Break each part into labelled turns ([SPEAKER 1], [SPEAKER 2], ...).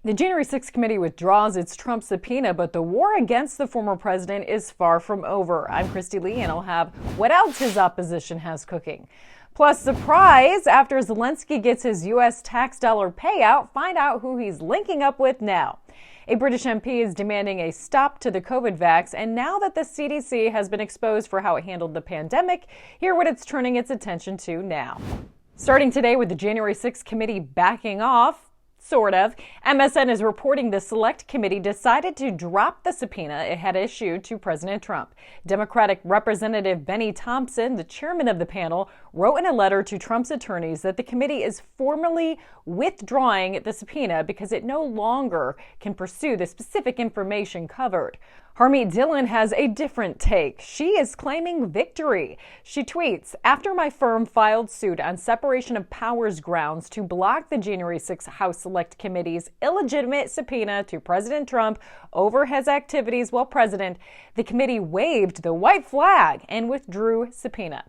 [SPEAKER 1] The January 6th committee withdraws its Trump subpoena, but the war against the former president is far from over. I'm Kristi Leigh, and I'll have what else his opposition has cooking. Plus, surprise, after Zelensky gets his U.S. tax dollar payout, find out who he's linking up with now. A British MP is demanding a stop to the COVID vax, and now that the CDC has been exposed for how it handled the pandemic, hear what it's turning its attention to now. Starting today with the January 6th committee backing off, sort of. MSN is reporting the Select Committee decided to drop the subpoena it had issued to President Trump. Democratic Representative Benny Thompson, the chairman of the panel, wrote in a letter to Trump's attorneys that the committee is formally withdrawing the subpoena because it no longer can pursue the specific information covered. Harmeet Dillon has a different take. She is claiming victory. She tweets, "After my firm filed suit on separation of powers grounds to block the January 6th House Select Committee's illegitimate subpoena to President Trump over his activities while president, the committee waved the white flag and withdrew subpoena."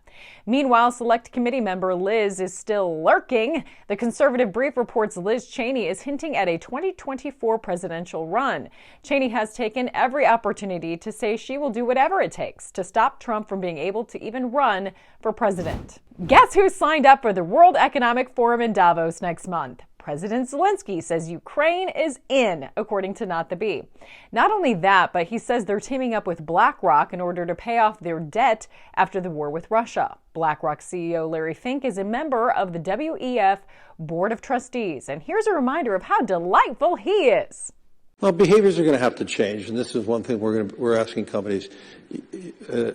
[SPEAKER 1] Meanwhile, Select Committee member Liz is still lurking. The conservative brief reports Liz Cheney is hinting at a 2024 presidential run. Cheney has taken every opportunity to say she will do whatever it takes to stop Trump from being able to even run for president. Guess who signed up for the World Economic Forum in Davos next month? President Zelensky says Ukraine is in, according to Not the Bee. Not only that, but he says they're teaming up with BlackRock in order to pay off their debt after the war with Russia. BlackRock CEO Larry Fink is a member of the WEF Board of Trustees, and here's a reminder of how delightful he is.
[SPEAKER 2] Well, behaviors are going to have to change, and this is one thing we're asking companies.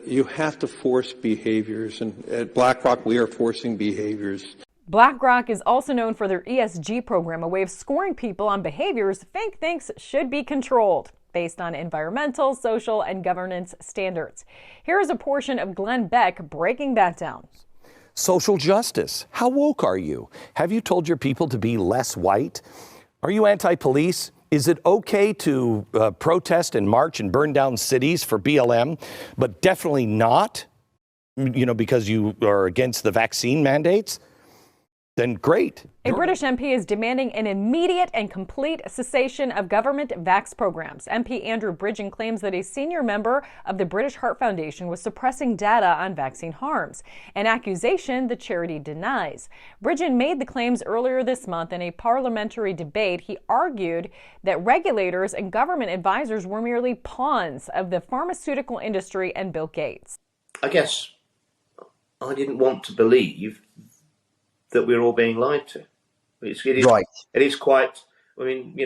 [SPEAKER 2] You have to force behaviors, and at BlackRock we are forcing behaviors.
[SPEAKER 1] BlackRock is also known for their ESG program, a way of scoring people on behaviors Fink thinks should be controlled based on environmental, social, and governance standards. Here is a portion of Glenn Beck breaking that down.
[SPEAKER 3] Social justice. How woke are you? Have you told your people to be less white? Are you anti-police? Is it okay to protest and march and burn down cities for BLM, but definitely not, because you are against the vaccine mandates? Then great.
[SPEAKER 1] A British MP is demanding an immediate and complete cessation of government vax programs. MP Andrew Bridgen claims that a senior member of the British Heart Foundation was suppressing data on vaccine harms, an accusation the charity denies. Bridgen made the claims earlier this month in a parliamentary debate. He argued that regulators and government advisors were merely pawns of the pharmaceutical industry and Bill Gates.
[SPEAKER 4] I guess I didn't want to believe that we're all being lied to. It is
[SPEAKER 3] right.
[SPEAKER 4] It is quite. I mean,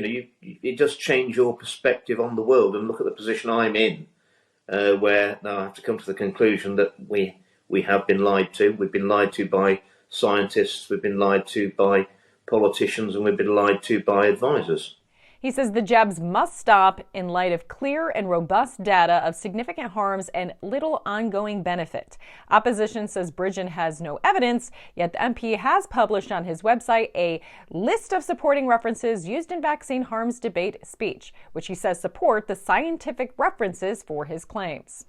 [SPEAKER 4] it does change your perspective on the world, and look at the position I'm in, where now I have to come to the conclusion that we have been lied to. We've been lied to by scientists. We've been lied to by politicians, and we've been lied to by advisors.
[SPEAKER 1] He says the jabs must stop in light of clear and robust data of significant harms and little ongoing benefit. Opposition says Bridgen has no evidence, yet the MP has published on his website a list of supporting references used in vaccine harms debate speech, which he says support the scientific references for his claims.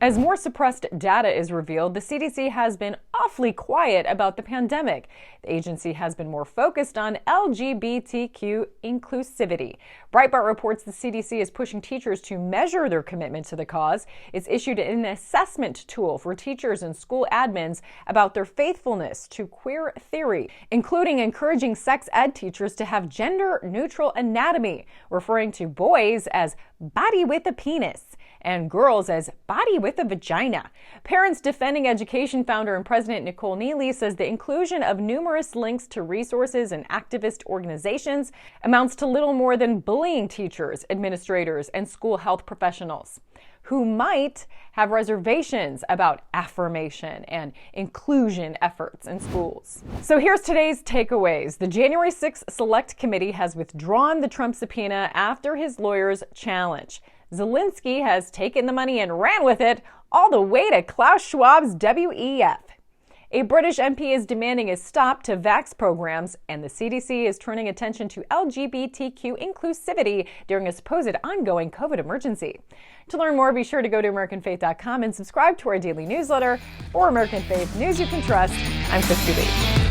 [SPEAKER 1] As more suppressed data is revealed, the CDC has been awfully quiet about the pandemic. The agency has been more focused on LGBTQ inclusivity. Breitbart reports the CDC is pushing teachers to measure their commitment to the cause. It's issued an assessment tool for teachers and school admins about their faithfulness to queer theory, including encouraging sex ed teachers to have gender-neutral anatomy, referring to boys as body with a penis and girls as body with a vagina. Parents Defending Education founder and president Nicole Neely says the inclusion of numerous links to resources and activist organizations amounts to little more than bullying teachers, administrators, and school health professionals who might have reservations about affirmation and inclusion efforts in schools. So here's today's takeaways. The January 6th Select Committee has withdrawn the Trump subpoena after his lawyers' challenge. Zelensky has taken the money and ran with it all the way to Klaus Schwab's WEF. A British MP is demanding a stop to vax programs, and the CDC is turning attention to LGBTQ inclusivity during a supposed ongoing COVID emergency. To learn more, be sure to go to AmericanFaith.com and subscribe to our daily newsletter. For American Faith News you can trust, I'm Kristi Leigh.